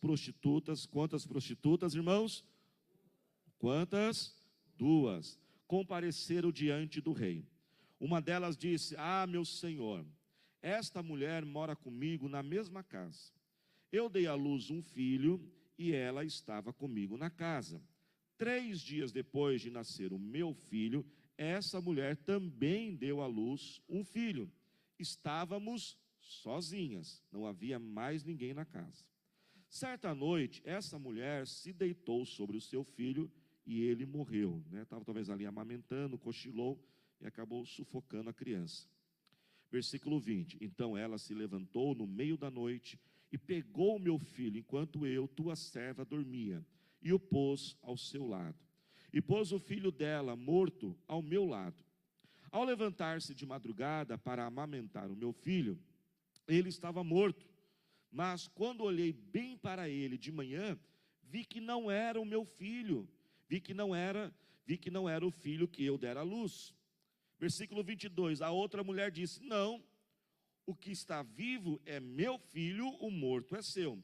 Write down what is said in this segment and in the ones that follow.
prostitutas, quantas prostitutas, irmãos? Quantas? 2. Compareceram diante do rei. Uma delas disse: ah, meu senhor, esta mulher mora comigo na mesma casa. Eu dei à luz um filho e ela estava comigo na casa. 3 dias depois de nascer o meu filho, essa mulher também deu à luz um filho. Estávamos sozinhas, não havia mais ninguém na casa. Certa noite, essa mulher se deitou sobre o seu filho e ele morreu. Estava talvez ali amamentando, cochilou e acabou sufocando a criança. Versículo 20. Então ela se levantou no meio da noite e pegou o meu filho, enquanto eu, tua serva, dormia, e o pôs ao seu lado. E pôs o filho dela, morto, ao meu lado. Ao levantar-se de madrugada para amamentar o meu filho, ele estava morto. Mas quando olhei bem para ele de manhã, vi que não era o meu filho, vi que não era o filho que eu dera à luz. Versículo 22, a outra mulher disse: não, o que está vivo é meu filho, o morto é seu.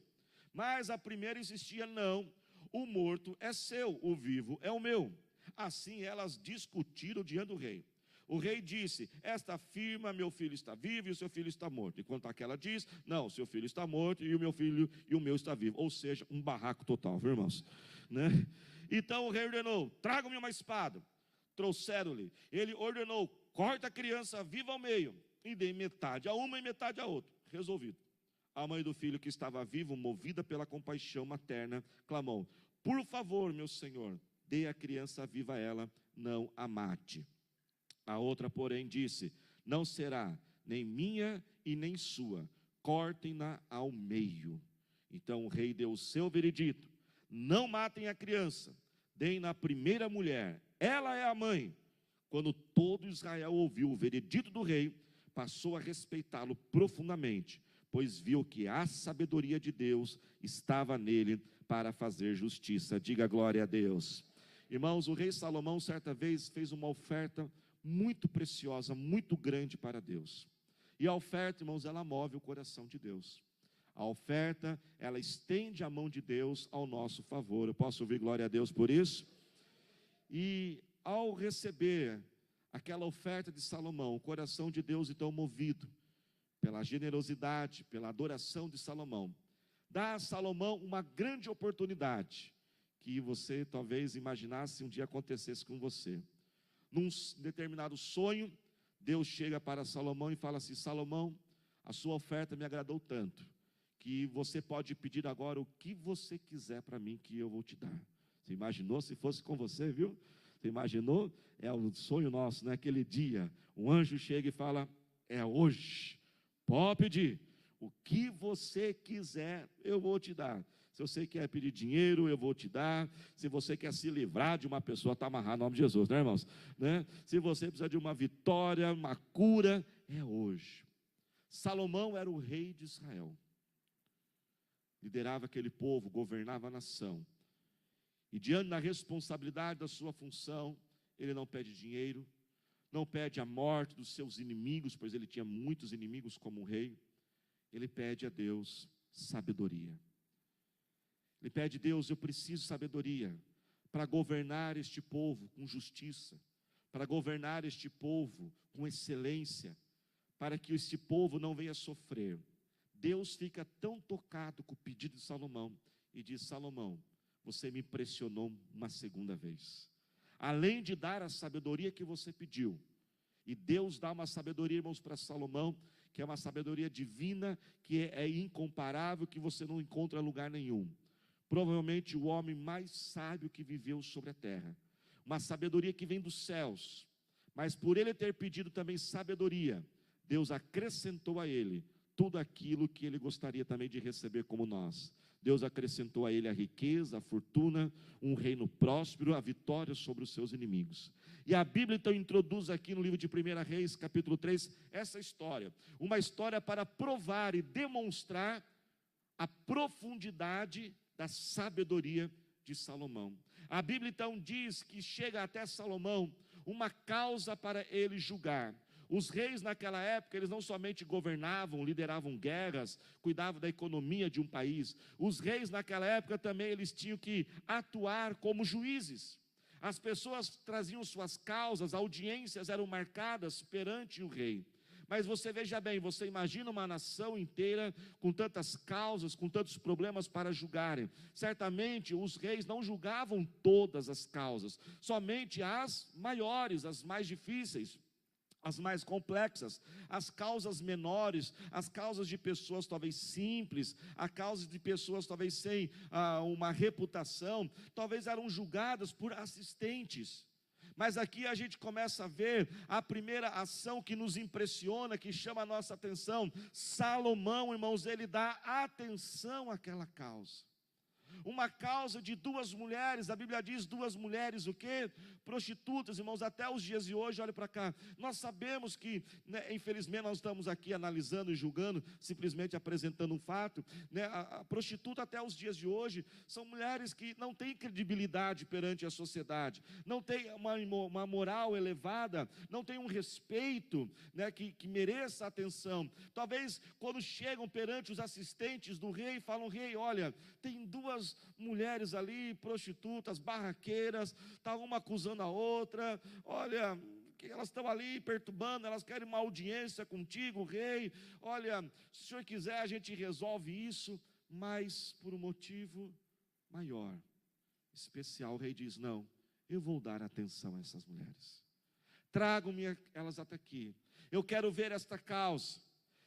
Mas a primeira insistia: não, o morto é seu, o vivo é o meu. Assim elas discutiram diante do rei. O rei disse: esta afirma, meu filho está vivo e o seu filho está morto. Enquanto aquela diz: não, seu filho está morto e o meu filho e o meu está vivo. Ou seja, um barraco total, viu, irmãos? Então o rei ordenou: tragam-me uma espada. Trouxeram-lhe. Ele ordenou: corta a criança viva ao meio e dê metade a uma e metade a outra. Resolvido. A mãe do filho que estava vivo, movida pela compaixão materna, clamou: por favor, meu senhor, dê a criança viva a ela, não a mate. A outra, porém, disse: não será nem minha e nem sua, cortem-na ao meio. Então o rei deu o seu veredito: não matem a criança, deem-na à primeira mulher, ela é a mãe. Quando todo Israel ouviu o veredito do rei, passou a respeitá-lo profundamente, pois viu que a sabedoria de Deus estava nele para fazer justiça. Diga glória a Deus. Irmãos, o rei Salomão certa vez fez uma oferta muito preciosa, muito grande para Deus. E a oferta, irmãos, ela move o coração de Deus. A oferta, ela estende a mão de Deus ao nosso favor. Eu posso ouvir glória a Deus por isso? E ao receber aquela oferta de Salomão, o coração de Deus então movido pela generosidade, pela adoração de Salomão, dá a Salomão uma grande oportunidade, que você talvez imaginasse um dia acontecesse com você. Num determinado sonho, Deus chega para Salomão e fala assim: Salomão, a sua oferta me agradou tanto, que você pode pedir agora o que você quiser para mim, que eu vou te dar. Você imaginou se fosse com você, viu? Você imaginou? É um sonho nosso, né? Aquele dia, um anjo chega e fala: é hoje, pode pedir, o que você quiser, eu vou te dar. Se você quer pedir dinheiro, eu vou te dar. Se você quer se livrar de uma pessoa, está amarrado no nome de Jesus, né, irmãos? Se você precisa de uma vitória, uma cura, é hoje. Salomão era o rei de Israel, liderava aquele povo, governava a nação. E diante da responsabilidade da sua função, ele não pede dinheiro, não pede a morte dos seus inimigos, pois ele tinha muitos inimigos como rei. Ele pede a Deus sabedoria. Ele pede: Deus, eu preciso de sabedoria para governar este povo com justiça, para governar este povo com excelência, para que este povo não venha sofrer. Deus fica tão tocado com o pedido de Salomão e diz: Salomão, você me impressionou uma segunda vez. Além de dar a sabedoria que você pediu, e Deus dá uma sabedoria, irmãos, para Salomão, que é uma sabedoria divina, que é incomparável, que você não encontra em lugar nenhum. Provavelmente o homem mais sábio que viveu sobre a terra. Uma sabedoria que vem dos céus. Mas por ele ter pedido também sabedoria, Deus acrescentou a ele tudo aquilo que ele gostaria também de receber como nós. Deus acrescentou a ele a riqueza, a fortuna, um reino próspero, a vitória sobre os seus inimigos. E a Bíblia então introduz aqui no livro de 1 Reis, capítulo 3, essa história. Uma história para provar e demonstrar a profundidade da sabedoria de Salomão. A Bíblia então diz que chega até Salomão uma causa para ele julgar. Os reis naquela época, eles não somente governavam, lideravam guerras, cuidavam da economia de um país. Os reis naquela época também, eles tinham que atuar como juízes. As pessoas traziam suas causas, audiências eram marcadas perante o rei. Mas você veja bem, você imagina uma nação inteira com tantas causas, com tantos problemas para julgarem. Certamente os reis não julgavam todas as causas, somente as maiores, as mais difíceis, as mais complexas, as causas menores, as causas de pessoas talvez simples, as causas de pessoas talvez sem uma reputação, talvez eram julgadas por assistentes. Mas aqui a gente começa a ver a primeira ação que nos impressiona, que chama a nossa atenção. Salomão, irmãos, ele dá atenção àquela causa. Uma causa de duas mulheres, a Bíblia diz duas mulheres, o quê? Prostitutas, irmãos, até os dias de hoje, olha para cá, nós sabemos que, né, infelizmente nós estamos aqui analisando e julgando, simplesmente apresentando um fato, né, a prostituta até os dias de hoje, são mulheres que não têm credibilidade perante a sociedade, não têm uma moral elevada, não têm um respeito, né, que mereça atenção. Talvez quando chegam perante os assistentes do rei, falam: rei, olha, tem duas mulheres ali, prostitutas, barraqueiras, está uma acusando a outra, olha, que elas estão ali perturbando, elas querem uma audiência contigo, rei, olha, se o senhor quiser a gente resolve isso, mas por um motivo maior, especial. O rei diz: não, eu vou dar atenção a essas mulheres, tragam-me elas até aqui, eu quero ver esta causa.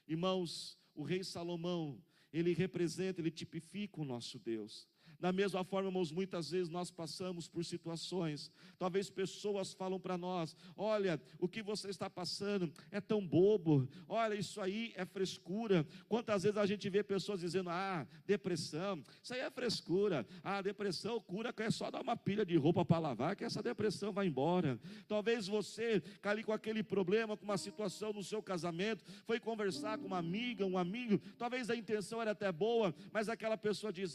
Irmãos, o rei Salomão, ele representa, ele tipifica o nosso Deus. Da mesma forma, irmãos, muitas vezes nós passamos por situações, talvez pessoas falam para nós: olha, o que você está passando é tão bobo, olha, isso aí é frescura. Quantas vezes a gente vê pessoas dizendo: depressão, isso aí é frescura, depressão cura, que é só dar uma pilha de roupa para lavar, que essa depressão vai embora. Talvez você cale com aquele problema, com uma situação no seu casamento, foi conversar com uma amiga, um amigo, talvez a intenção era até boa, mas aquela pessoa diz: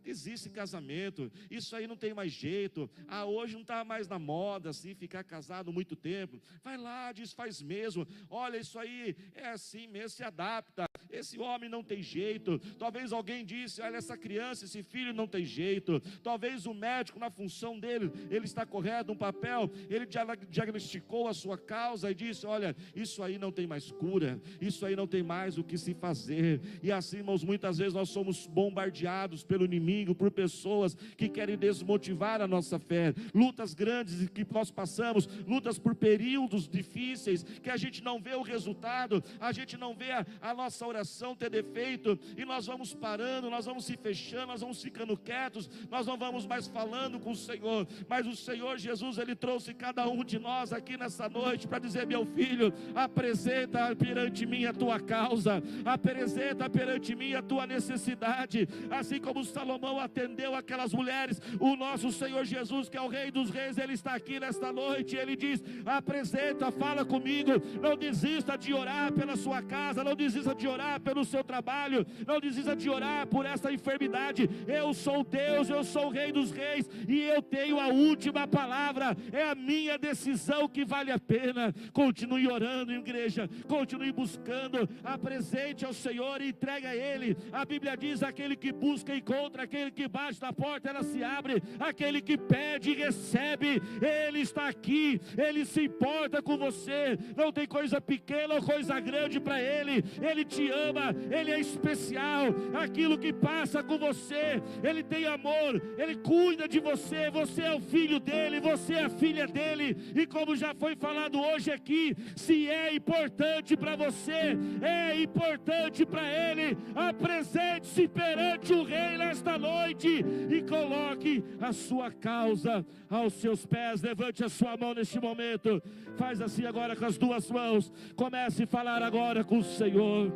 desiste casamento, isso aí não tem mais jeito, hoje não está mais na moda assim, ficar casado muito tempo, vai lá, desfaz mesmo, olha, isso aí é assim mesmo, se adapta, esse homem não tem jeito. Talvez alguém disse: olha, essa criança, esse filho não tem jeito. Talvez o médico, na função dele, ele está correto no papel, ele diagnosticou a sua causa e disse: olha, isso aí não tem mais cura, isso aí não tem mais o que se fazer. E assim, irmãos, muitas vezes nós somos bombardeados pelo inimigo, por pessoas que querem desmotivar a nossa fé, lutas grandes que nós passamos, lutas por períodos difíceis, que a gente não vê o resultado, a gente não vê a nossa oração ter defeito, e nós vamos parando, nós vamos se fechando, nós vamos ficando quietos, nós não vamos mais falando com o Senhor. Mas o Senhor Jesus, Ele trouxe cada um de nós aqui nessa noite para dizer: meu filho, apresenta perante mim a tua causa, apresenta perante mim a tua necessidade. Assim como Salomão atendeu aquelas mulheres, o nosso Senhor Jesus, que é o Rei dos Reis, Ele está aqui nesta noite. Ele diz: apresenta, fala comigo. Não desista de orar pela sua casa, não desista de orar pelo seu trabalho, não desista de orar por essa enfermidade. Eu sou Deus, eu sou o Rei dos Reis, e eu tenho a última palavra, é a minha decisão que vale a pena. Continue orando, igreja, continue buscando, apresente ao Senhor e entregue a Ele. A Bíblia diz: aquele que busca encontra, aquele que bate na porta ela se abre, aquele que pede recebe. Ele está aqui, Ele se importa com você, não tem coisa pequena ou coisa grande para Ele. Ele te ama, Ele é especial. Aquilo que passa com você, Ele tem amor, Ele cuida de você. Você é o filho dEle, você é a filha dEle. E como já foi falado hoje aqui, se é importante para você, é importante para Ele, apresente-se perante o Rei nesta noite e coloque a sua causa aos seus pés. Levante a sua mão neste momento, faz assim agora com as duas mãos, comece a falar agora com o Senhor.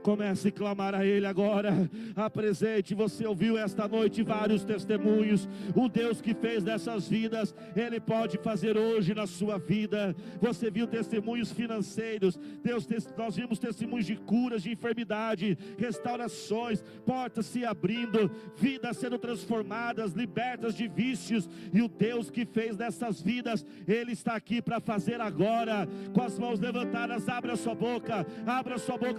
Comece a clamar a Ele agora. Apresente, você ouviu esta noite vários testemunhos. O Deus que fez dessas vidas, Ele pode fazer hoje na sua vida. Você viu testemunhos financeiros. Nós vimos testemunhos de curas, de enfermidade, restaurações, portas se abrindo, vidas sendo transformadas, libertas de vícios. E o Deus que fez dessas vidas, Ele está aqui para fazer agora. Com as mãos levantadas, abra a sua boca,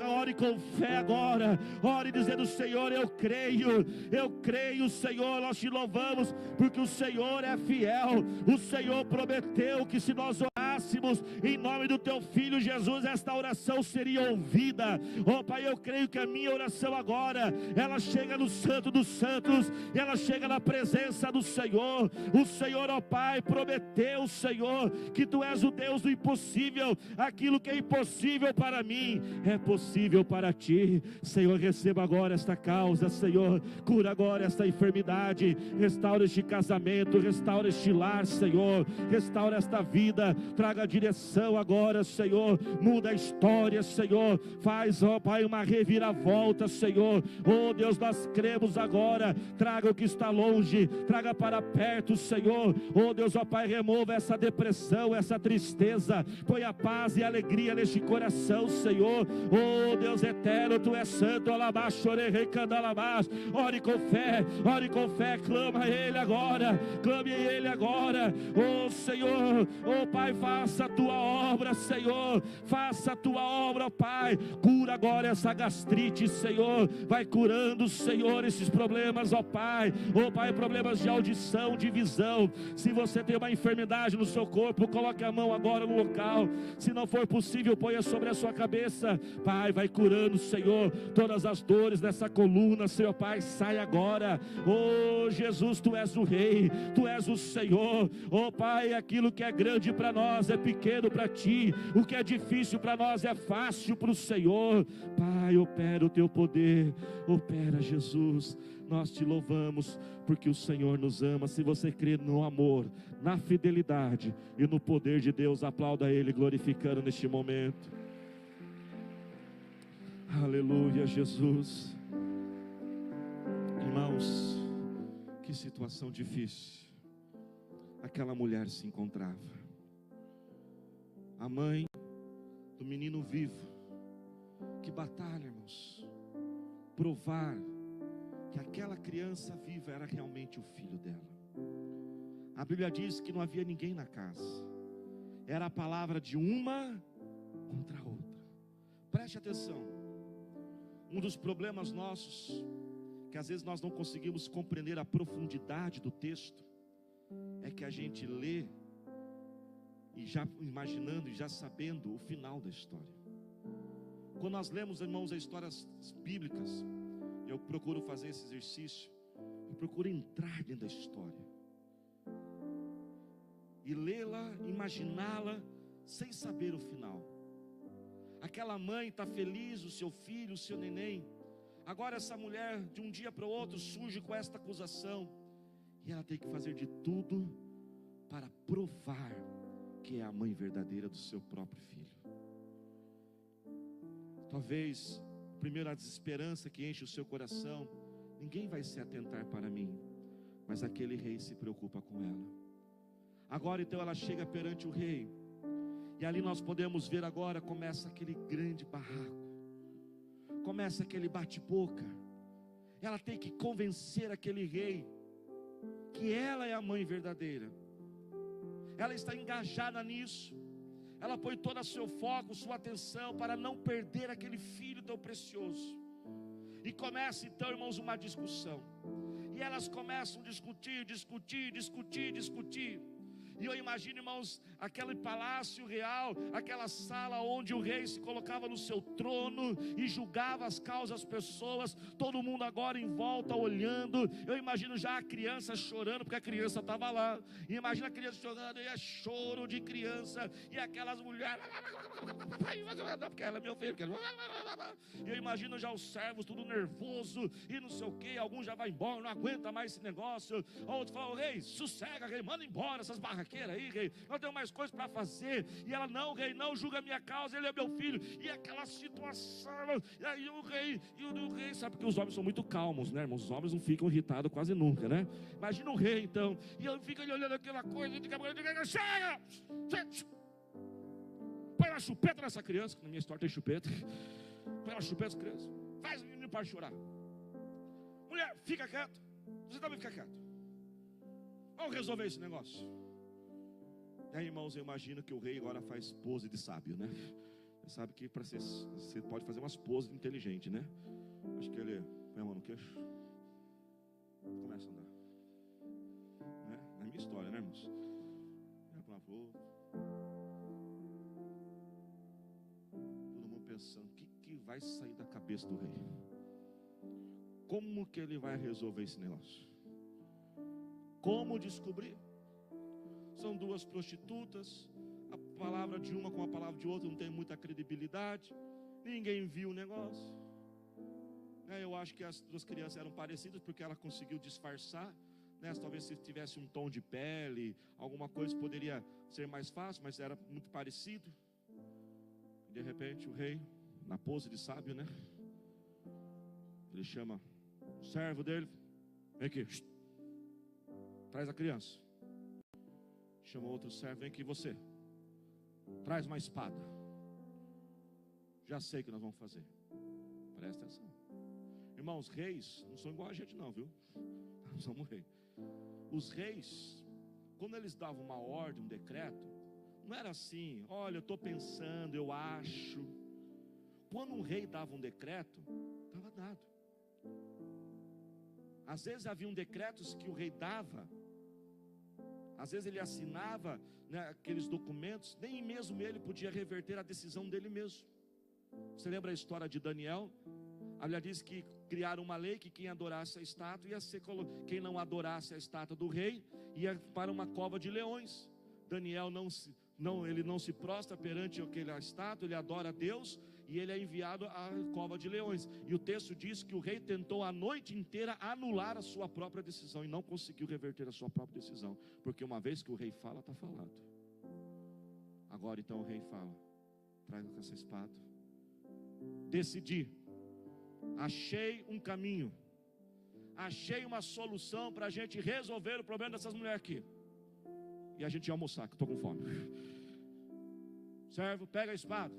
ore com fé agora. Ore dizendo: Senhor, eu creio, Senhor, nós te louvamos, porque o Senhor é fiel. O Senhor prometeu que se nós orássemos em nome do teu Filho Jesus, esta oração seria ouvida. Oh Pai, eu creio que a minha oração agora, ela chega no Santo dos Santos, ela chega na presença do Senhor. O Senhor, ó Pai, prometeu, Senhor, que Tu és o Deus do impossível. Aquilo que é impossível para mim, é possível para Ti. Senhor, receba agora esta causa, Senhor, cura agora esta enfermidade, restaura este casamento, restaura este lar, Senhor, restaura esta vida, traga direção agora, Senhor, muda a história, Senhor, faz, ó Pai, uma reviravolta, Senhor. Oh Deus, nós cremos agora, traga o que está longe, traga para perto, Senhor. Oh Deus, ó Pai, remova essa depressão, essa tristeza, põe a paz e a alegria neste coração, Senhor. Oh Deus eterno, Tu és santo, alabaxo, orerei, candalabás. Ore com fé, clama a Ele agora, clame a Ele agora. Oh Senhor, oh Pai, faça a Tua obra, Senhor, faça a Tua obra, Pai, cura agora essa gastrite, Senhor, vai curando, Senhor, esses problemas, ó Pai, problemas de audição, de visão. Se você tem uma enfermidade no seu corpo, coloque a mão agora no local. Se não for possível, ponha sobre a sua cabeça. Pai, vai curando, Senhor, todas as dores dessa coluna, Senhor Pai, sai agora. Oh Jesus, Tu és o Rei, Tu és o Senhor. Oh Pai, aquilo que é grande para nós é pequeno para Ti, o que é difícil para nós é fácil para o Senhor. Pai, opera o Teu poder, opera, Jesus. Nós Te louvamos, porque o Senhor nos ama. Se você crê no amor, na fidelidade e no poder de Deus, aplauda Ele, glorificando neste momento. Aleluia, Jesus. Irmãos, que situação difícil aquela mulher se encontrava. A mãe do menino vivo, que batalha, irmãos, provar que aquela criança viva era realmente o filho dela. A Bíblia diz que não havia ninguém na casa, era a palavra de uma contra a outra. Preste atenção, um dos problemas nossos, que às vezes nós não conseguimos compreender a profundidade do texto, é que a gente lê e já imaginando e já sabendo o final da história. Quando nós lemos, irmãos, as histórias bíblicas, eu procuro fazer esse exercício, eu procuro entrar dentro da história e lê-la, imaginá-la sem saber o final. Aquela mãe está feliz, o seu filho, o seu neném. Agora essa mulher, de um dia para o outro, surge com esta acusação, e ela tem que fazer de tudo para provar que é a mãe verdadeira do seu próprio filho. Talvez, primeiro, a desesperança que enche o seu coração: ninguém vai se atentar para mim. Mas aquele rei se preocupa com ela. Agora então ela chega perante o rei, e ali nós podemos ver agora, começa aquele grande barraco, começa aquele bate-boca. Ela tem que convencer aquele rei que ela é a mãe verdadeira. Ela está engajada nisso. Ela põe todo o seu foco, sua atenção, para não perder aquele filho tão precioso. E começa então, irmãos, uma discussão. E elas começam a discutir. E eu imagino, irmãos, aquele palácio real, aquela sala onde o rei se colocava no seu trono e julgava as causas das pessoas, todo mundo agora em volta olhando. Eu imagino já a criança chorando, porque a criança estava lá. E imagina a criança chorando, e é choro de criança, e aquelas mulheres, porque ela é meu filho. E eu imagino já os servos tudo nervoso, e não sei o que, alguns já vai embora, não aguenta mais esse negócio. Outros falam: rei, sossega, rei, manda embora essas barraquinhas. barraqueira aí, rei, nós temos mais coisas para fazer. E ela, não, rei, não julga a minha causa, ele é meu filho. E aquela situação, e aí o rei, sabe que os homens são muito calmos, né, irmãos? Os homens não ficam irritados quase nunca, né? Imagina o rei, então, e eu fico ali olhando aquela coisa, chega! Põe uma chupeta nessa criança, que na minha história tem chupeta. Põe uma chupeta nessa criança, faz o menino para chorar. Mulher, fica quieto, você também fica quieto. Vamos resolver esse negócio. E aí, irmãos, eu imagino que o rei agora faz pose de sábio, né? Você sabe que para você pode fazer umas poses inteligentes, né? Acho que ele põe a mão no queixo, começa a andar, né? Na minha história, né, irmãos? Todo mundo pensando, o que vai sair da cabeça do rei? Como que ele vai resolver esse negócio? Como descobrir? São duas prostitutas, a palavra de uma com a palavra de outra não tem muita credibilidade, ninguém viu o negócio. Eu acho que as duas crianças eram parecidas porque ela conseguiu disfarçar, né? Talvez se tivesse um tom de pele, alguma coisa poderia ser mais fácil, mas era muito parecido. E de repente o rei, na pose de sábio, né? Ele chama o servo dele, vem aqui, traz a criança. Chama outro servo, vem aqui você, traz uma espada. Já sei o que nós vamos fazer. Presta atenção. Irmãos, reis não são igual a gente não, viu? Nós somos reis. Os reis, quando eles davam uma ordem, um decreto, não era assim, olha, eu estou pensando, eu acho. Quando um rei dava um decreto, estava dado. Às vezes haviam decretos que o rei dava, às vezes ele assinava, né, aqueles documentos, nem mesmo ele podia reverter a decisão dele mesmo. Você lembra a história de Daniel? A Bíblia diz que criaram uma lei que quem adorasse a estátua ia ser, quem não adorasse a estátua do rei ia para uma cova de leões. Daniel ele não se prostra perante aquela estátua, ele adora a Deus e ele é enviado à cova de leões. E o texto diz que o rei tentou a noite inteira anular a sua própria decisão e não conseguiu reverter a sua própria decisão, porque uma vez que o rei fala, está falado. Agora então o rei fala, traga essa espada. Decidi, achei um caminho, achei uma solução para a gente resolver o problema dessas mulheres aqui. E a gente ia almoçar, que eu estou com fome. Servo, pega a espada,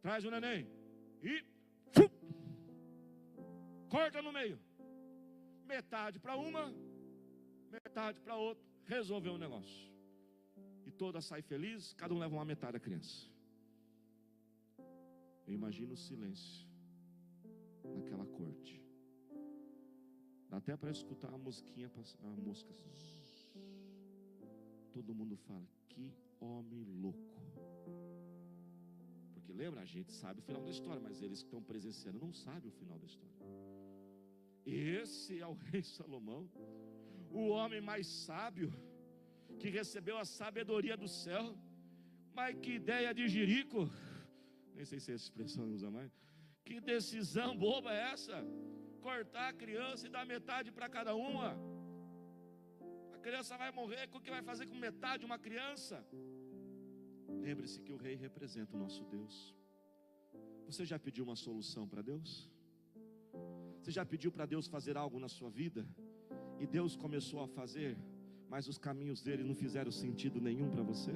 traz o neném e corta no meio, metade para uma, metade para outra. Resolveu o negócio. E todas saem felizes, cada um leva uma metade da criança. Eu imagino o silêncio naquela corte. Dá até para escutar a musiquinha, a mosca. Todo mundo fala, que homem louco. Porque lembra, a gente sabe o final da história, mas eles que estão presenciando não sabem o final da história. Esse é o rei Salomão, o homem mais sábio, que recebeu a sabedoria do céu. Mas que ideia de jirico, nem sei se essa expressão usa mais. Que decisão boba é essa? Cortar a criança e dar metade para cada uma. A criança vai morrer, o que vai fazer com metade de uma criança? Lembre-se que o rei representa o nosso Deus. Você já pediu uma solução para Deus? Você já pediu para Deus fazer algo na sua vida? E Deus começou a fazer, mas os caminhos dele não fizeram sentido nenhum para você?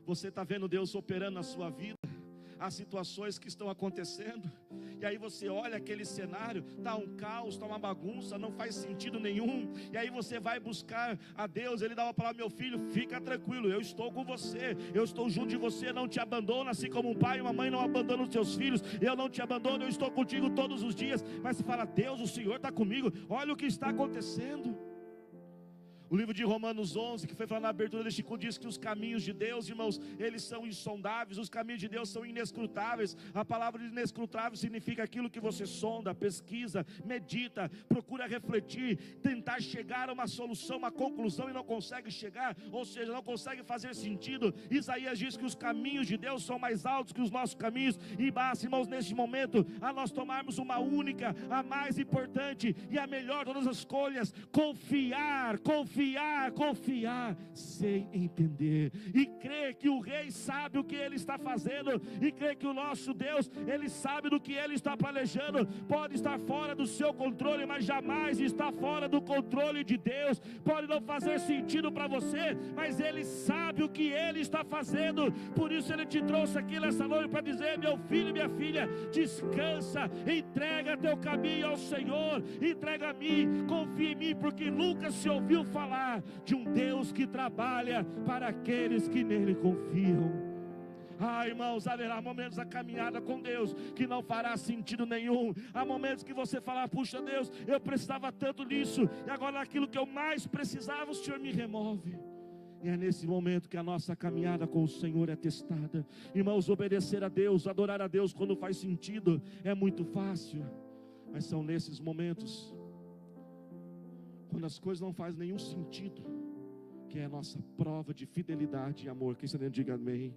Você está vendo Deus operando na sua vida, as situações que estão acontecendo, e aí você olha aquele cenário, está um caos, está uma bagunça, não faz sentido nenhum, e aí você vai buscar a Deus, Ele dá uma palavra, meu filho, fica tranquilo, eu estou com você, eu estou junto de você, não te abandono, assim como um pai e uma mãe não abandonam os seus filhos, eu não te abandono, eu estou contigo todos os dias. Mas você fala, Deus, o Senhor está comigo, olha o que está acontecendo. O livro de Romanos 11, que foi falado na abertura deste culto, diz que os caminhos de Deus, irmãos, eles são insondáveis, os caminhos de Deus são inescrutáveis. A palavra inescrutável significa aquilo que você sonda, pesquisa, medita, procura refletir, tentar chegar a uma solução, uma conclusão e não consegue chegar, ou seja, não consegue fazer sentido. Isaías diz que os caminhos de Deus são mais altos que os nossos caminhos, e basta, irmãos, neste momento, a nós tomarmos uma única, a mais importante e a melhor de todas as escolhas: confiar sem entender, e crer que o Rei sabe o que Ele está fazendo, e crer que o nosso Deus, Ele sabe do que Ele está planejando. Pode estar fora do seu controle, mas jamais está fora do controle de Deus. Pode não fazer sentido para você, mas Ele sabe o que Ele está fazendo. Por isso Ele te trouxe aqui nessa noite para dizer: meu filho e minha filha, descansa, entrega teu caminho ao Senhor, entrega a mim, confia em mim, porque nunca se ouviu falar de um Deus que trabalha para aqueles que nele confiam. Irmãos, haverá momentos da caminhada com Deus que não fará sentido nenhum. Há momentos que você falar: puxa Deus, eu precisava tanto nisso, e agora aquilo que eu mais precisava, o Senhor me remove. E é nesse momento que a nossa caminhada com o Senhor é testada. Irmãos, obedecer a Deus, adorar a Deus quando faz sentido é muito fácil, mas são nesses momentos, quando as coisas não fazem nenhum sentido, que é a nossa prova de fidelidade e amor. Quem está dentro, diga amém.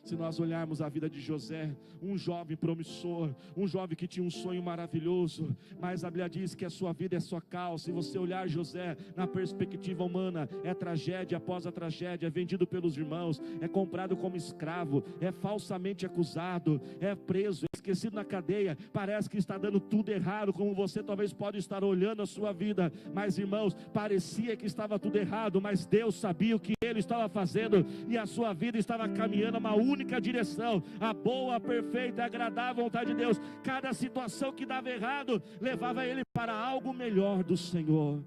Se nós olharmos a vida de José, um jovem promissor, um jovem que tinha um sonho maravilhoso, mas a Bíblia diz que a sua vida é sua causa. Se você olhar José na perspectiva humana, é tragédia após a tragédia, é vendido pelos irmãos, é comprado como escravo, é falsamente acusado, é preso, é esquecido na cadeia. Parece que está dando tudo errado, como você talvez pode estar olhando a sua vida. Mas irmãos, parecia que estava tudo errado, mas Deus sabia o que Ele estava fazendo, e a sua vida estava caminhando a uma única direção: a boa, a perfeita e agradável vontade de Deus. Cada situação que dava errado levava ele para algo melhor do Senhor.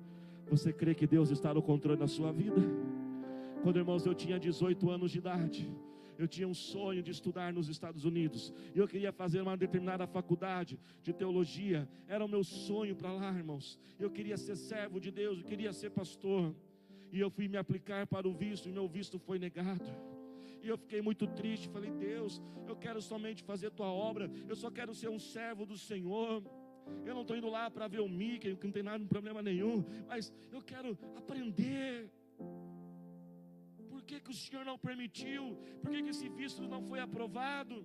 Você crê que Deus está no controle da sua vida? Quando, irmãos, eu tinha 18 anos de idade, eu tinha um sonho de estudar nos Estados Unidos, e eu queria fazer uma determinada faculdade de teologia. Era o meu sonho para lá, irmãos. Eu queria ser servo de Deus, eu queria ser pastor, e eu fui me aplicar para o visto, e meu visto foi negado. E eu fiquei muito triste. Falei: Deus, eu quero somente fazer tua obra, eu só quero ser um servo do Senhor. Eu não estou indo lá para ver o Mickey, que não tem nada, problema nenhum, mas eu quero aprender. Por que o Senhor não permitiu? Por que esse visto não foi aprovado?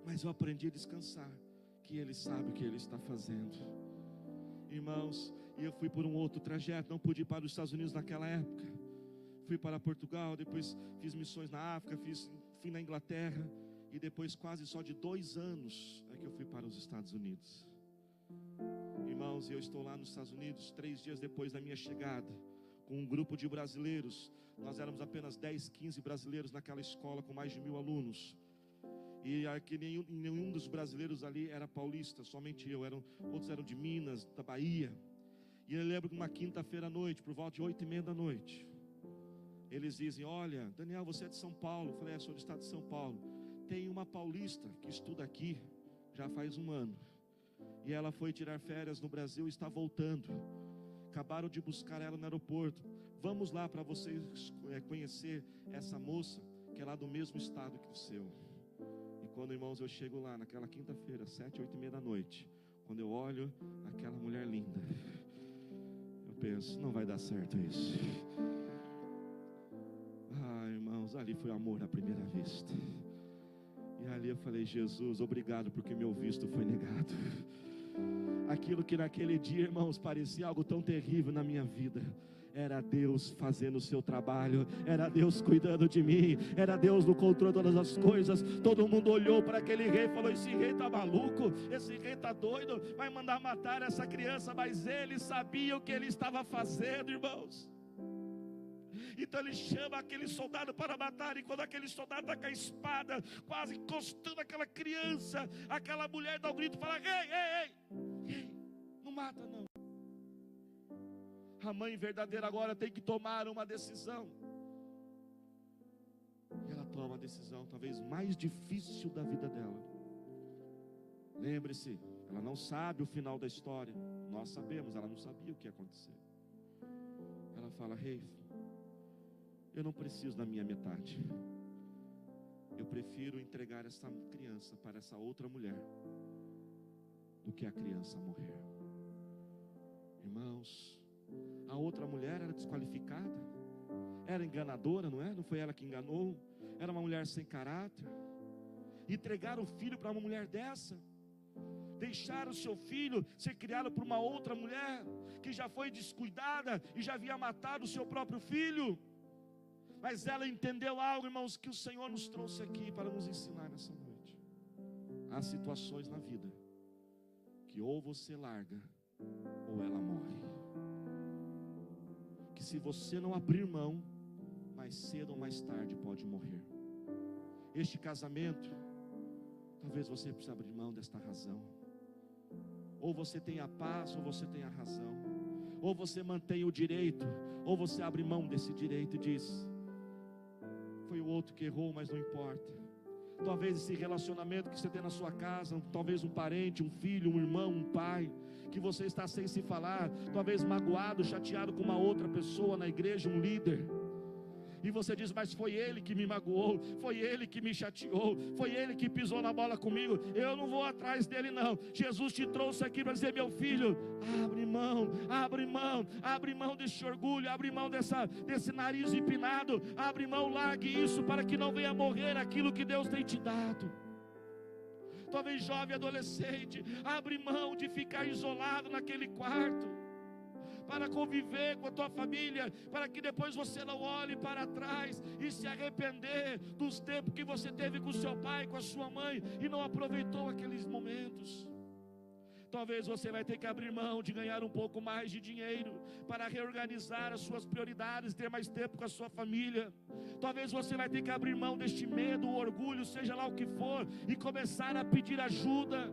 Mas eu aprendi a descansar, que Ele sabe o que Ele está fazendo. Irmãos, e eu fui por um outro trajeto, não pude ir para os Estados Unidos naquela época. Fui para Portugal, depois fiz missões na África, fui na Inglaterra, e depois quase só de 2 anos é que eu fui para os Estados Unidos. Irmãos, eu estou lá nos Estados Unidos 3 dias depois da minha chegada, com um grupo de brasileiros. Nós éramos apenas 10, 15 brasileiros naquela escola com mais de 1000 alunos. E aqui nenhum dos brasileiros ali era paulista, somente eu. Outros eram de Minas, da Bahia. E eu lembro que uma quinta-feira à noite, por volta de 8h30 da noite, eles dizem: olha, Daniel, você é de São Paulo? Eu falei: sou do estado de São Paulo. Tem uma paulista que estuda aqui já faz 1 ano, e ela foi tirar férias no Brasil e está voltando. Acabaram de buscar ela no aeroporto. Vamos lá para vocês conhecer essa moça, que é lá do mesmo estado que o seu. E quando, irmãos, eu chego lá naquela quinta-feira, 7, 8h30 da noite, quando eu olho aquela mulher linda, eu penso: não vai dar certo isso. Irmãos, ali foi amor à primeira vista. E ali eu falei: Jesus, obrigado, porque meu visto foi negado. Aquilo que naquele dia, irmãos, parecia algo tão terrível na minha vida, era Deus fazendo o seu trabalho, era Deus cuidando de mim, era Deus no controle de todas as coisas. Todo mundo olhou para aquele rei e falou: esse rei está maluco, esse rei está doido, vai mandar matar essa criança. Mas ele sabia o que ele estava fazendo, irmãos. Então ele chama aquele soldado para matar, e quando aquele soldado está com a espada quase encostando aquela criança, aquela mulher dá um grito e fala: ei, não mata não. A mãe verdadeira agora tem que tomar uma decisão, e ela toma a decisão talvez mais difícil da vida dela. Lembre-se, ela não sabe o final da história, nós sabemos, ela não sabia o que ia acontecer. Ela fala: rei, eu não preciso da minha metade. Eu prefiro entregar essa criança para essa outra mulher do que a criança morrer. Irmãos, a outra mulher era desqualificada, era enganadora, não é? Não foi ela que enganou, era uma mulher sem caráter. Entregar o filho para uma mulher dessa, deixar o seu filho ser criado por uma outra mulher que já foi descuidada e já havia matado o seu próprio filho. Mas ela entendeu algo, irmãos, que o Senhor nos trouxe aqui para nos ensinar nessa noite. Há situações na vida que ou você larga ou ela morre. Que se você não abrir mão, mais cedo ou mais tarde pode morrer. Este casamento, talvez você precise abrir mão desta razão. Ou você tem a paz ou você tem a razão. Ou você mantém o direito, ou você abre mão desse direito e diz: foi o outro que errou, mas não importa. Talvez esse relacionamento que você tem na sua casa, talvez um parente, um filho, um irmão, um pai, que você está sem se falar, talvez magoado, chateado com uma outra pessoa na igreja, um líder. E você diz: mas foi ele que me magoou, foi ele que me chateou, foi ele que pisou na bola comigo, eu não vou atrás dele não. Jesus te trouxe aqui para dizer: meu filho, abre mão, abre mão, abre mão desse orgulho, abre mão desse nariz empinado, abre mão, largue isso para que não venha morrer aquilo que Deus tem te dado. Talvez jovem, adolescente, abre mão de ficar isolado naquele quarto, para conviver com a tua família, para que depois você não olhe para trás e se arrepender dos tempos que você teve com seu pai, com a sua mãe, e não aproveitou aqueles momentos. Talvez você vai ter que abrir mão de ganhar um pouco mais de dinheiro para reorganizar as suas prioridades, ter mais tempo com a sua família. Talvez você vai ter que abrir mão deste medo, o orgulho, seja lá o que for, e começar a pedir ajuda,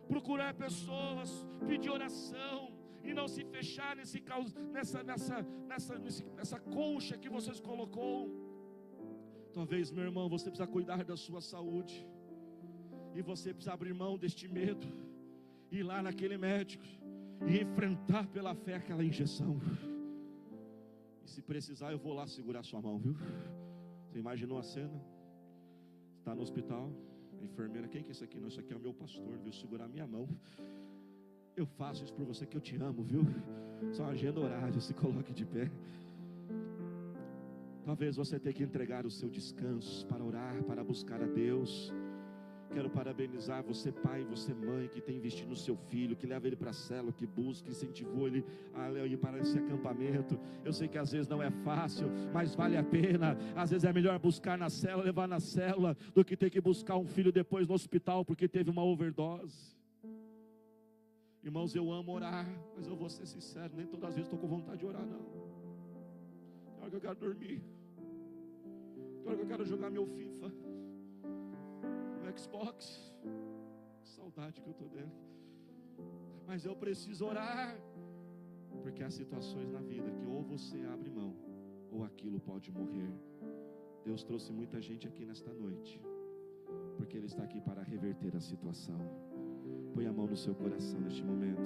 procurar pessoas, pedir oração, e não se fechar nessa concha que você se colocou. Talvez, meu irmão, você precisa cuidar da sua saúde, e você precisa abrir mão deste medo, ir lá naquele médico e enfrentar pela fé aquela injeção. E se precisar, eu vou lá segurar sua mão, viu? Você imaginou a cena? Está no hospital, a enfermeira: quem que é esse aqui? Não, esse aqui é o meu pastor, viu? Segurar minha mão. Eu faço isso por você, que eu te amo, viu? Só agenda horário, se coloque de pé. Talvez você tenha que entregar o seu descanso para orar, para buscar a Deus. Quero parabenizar você, pai, você, mãe, que tem investido no seu filho, que leva ele para a célula, que busca, que incentivou ele a ir para esse acampamento. Eu sei que às vezes não é fácil, mas vale a pena. Às vezes é melhor buscar na célula, levar na célula, do que ter que buscar um filho depois no hospital porque teve uma overdose. Irmãos, eu amo orar, mas eu vou ser sincero, nem todas as vezes estou com vontade de orar, não. Tem hora que eu quero dormir, tem hora que eu quero jogar meu FIFA, meu Xbox, saudade que eu estou dele. Mas eu preciso orar, porque há situações na vida que ou você abre mão, ou aquilo pode morrer. Deus trouxe muita gente aqui nesta noite, porque Ele está aqui para reverter a situação. Põe a mão no seu coração neste momento.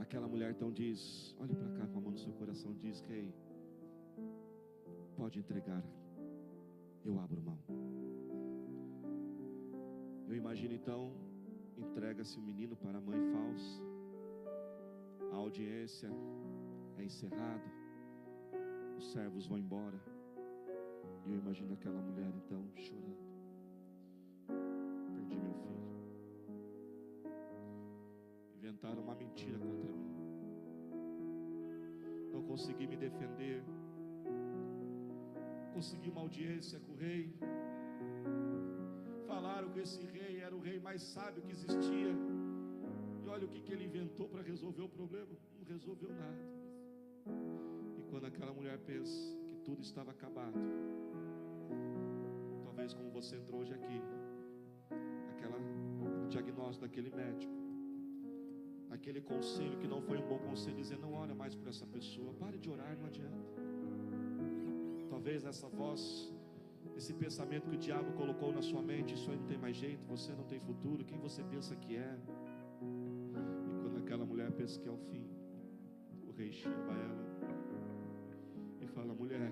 Aquela mulher então diz: olhe para cá com a mão no seu coração, diz: rei, pode entregar, eu abro mão. Eu imagino então, entrega-se o menino para a mãe falsa, a audiência é encerrada, os servos vão embora, e eu imagino aquela mulher então chorando: perdi meu filho, inventaram uma mentira contra mim, não consegui me defender, consegui uma audiência com o rei, falaram que esse rei era o rei mais sábio que existia, e olha o que ele inventou para resolver o problema, não resolveu nada. E quando aquela mulher pensa que tudo estava acabado, talvez como você entrou hoje aqui, o diagnóstico daquele médico, aquele conselho que não foi um bom conselho, dizer: não ora mais por essa pessoa, pare de orar, não adianta. Talvez essa voz, esse pensamento que o diabo colocou na sua mente: isso aí não tem mais jeito, você não tem futuro, quem você pensa que é? E quando aquela mulher pensa que é o fim, rei chama ela e fala: mulher,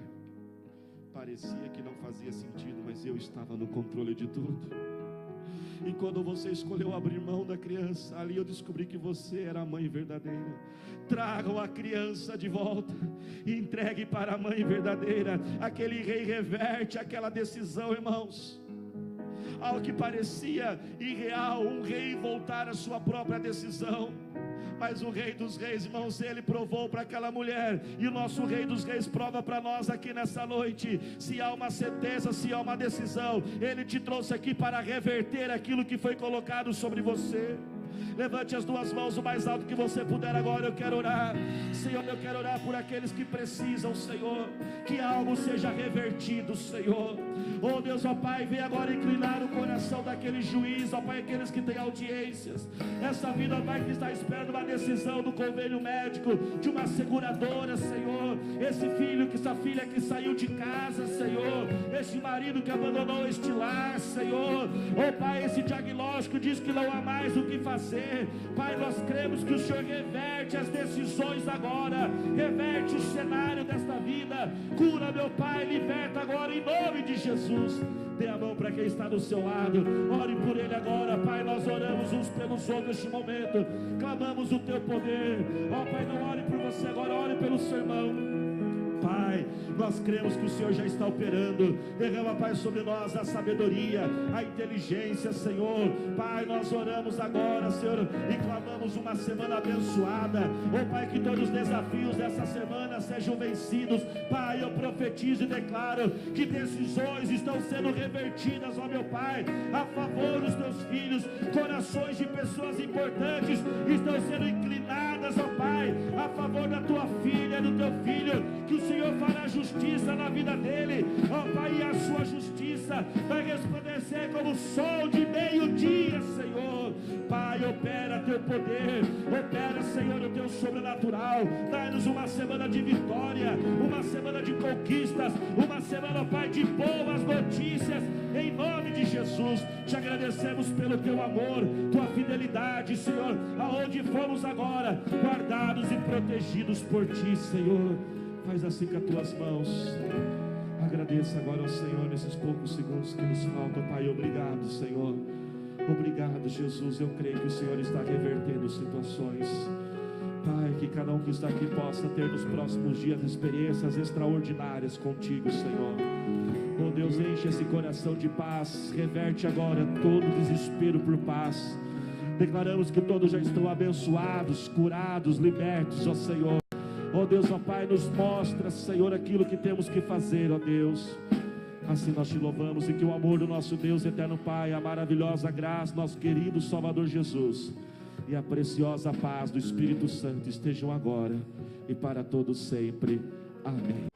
parecia que não fazia sentido, mas eu estava no controle de tudo. E quando você escolheu abrir mão da criança, ali eu descobri que você era a mãe verdadeira. Tragam a criança de volta e entregue para a mãe verdadeira. Aquele rei reverte aquela decisão, irmãos. Ao que parecia irreal, um rei voltar à sua própria decisão. Mas o Rei dos Reis, irmãos, ele provou para aquela mulher, e o nosso Rei dos Reis prova para nós aqui nessa noite. Se há uma sentença, se há uma decisão, ele te trouxe aqui para reverter aquilo que foi colocado sobre você. Levante as duas mãos o mais alto que você puder agora. Eu quero orar, Senhor, eu quero orar por aqueles que precisam, Senhor, que algo seja revertido, Senhor. Oh Deus, ó Pai, vem agora inclinar o coração daquele juiz, ó Pai, aqueles que têm audiências. Essa vida, ó Pai, que está esperando uma decisão do convênio médico, de uma seguradora, Senhor. Esse filho, essa filha que saiu de casa, Senhor. Esse marido que abandonou este lar, Senhor. Oh Pai, esse diagnóstico diz que não há mais o que fazer. Pai, nós cremos que o Senhor reverte as decisões agora, reverte o cenário desta vida, cura, meu Pai, liberta agora em nome de Jesus. Dê a mão para quem está do seu lado, ore por ele agora. Pai, nós oramos uns pelos outros neste momento, clamamos o teu poder. Ó Pai, não ore por você agora, ore pelo seu irmão. Pai, nós cremos que o Senhor já está operando. Derrama, Pai, sobre nós a sabedoria, a inteligência, Senhor. Pai, nós oramos agora, Senhor, e clamamos uma semana abençoada. Oh Pai, que todos os desafios dessa semana sejam vencidos. Pai, eu profetizo e declaro que decisões estão sendo revertidas, ó meu Pai, a favor dos teus filhos. Corações de pessoas importantes estão sendo inclinadas, ó Pai, a favor da tua filha, do teu filho. Que o Senhor fará justiça na vida dele, ó Pai, e a sua justiça vai resplandecer como o sol de meio-dia, Senhor. Pai, opera teu poder, opera, Senhor, o teu sobrenatural. Dá-nos uma semana de vitória, uma semana de conquistas, uma semana, Pai, de boas notícias, em nome de Jesus. Te agradecemos pelo teu amor, tua fidelidade, Senhor, aonde fomos agora, guardados e protegidos por ti, Senhor. Faz assim com as tuas mãos. Agradeça agora ao Senhor nesses poucos segundos que nos faltam. Pai, obrigado, Senhor. Obrigado, Jesus. Eu creio que o Senhor está revertendo situações. Pai, que cada um que está aqui possa ter nos próximos dias experiências extraordinárias contigo, Senhor. Oh Deus, enche esse coração de paz. Reverte agora todo desespero por paz. Declaramos que todos já estão abençoados, curados, libertos, ó Senhor. Ó Deus, ó Pai, nos mostra, Senhor, aquilo que temos que fazer, ó Deus. Assim nós te louvamos, e que o amor do nosso Deus eterno Pai, a maravilhosa graça, nosso querido Salvador Jesus, e a preciosa paz do Espírito Santo estejam agora e para todos sempre. Amém.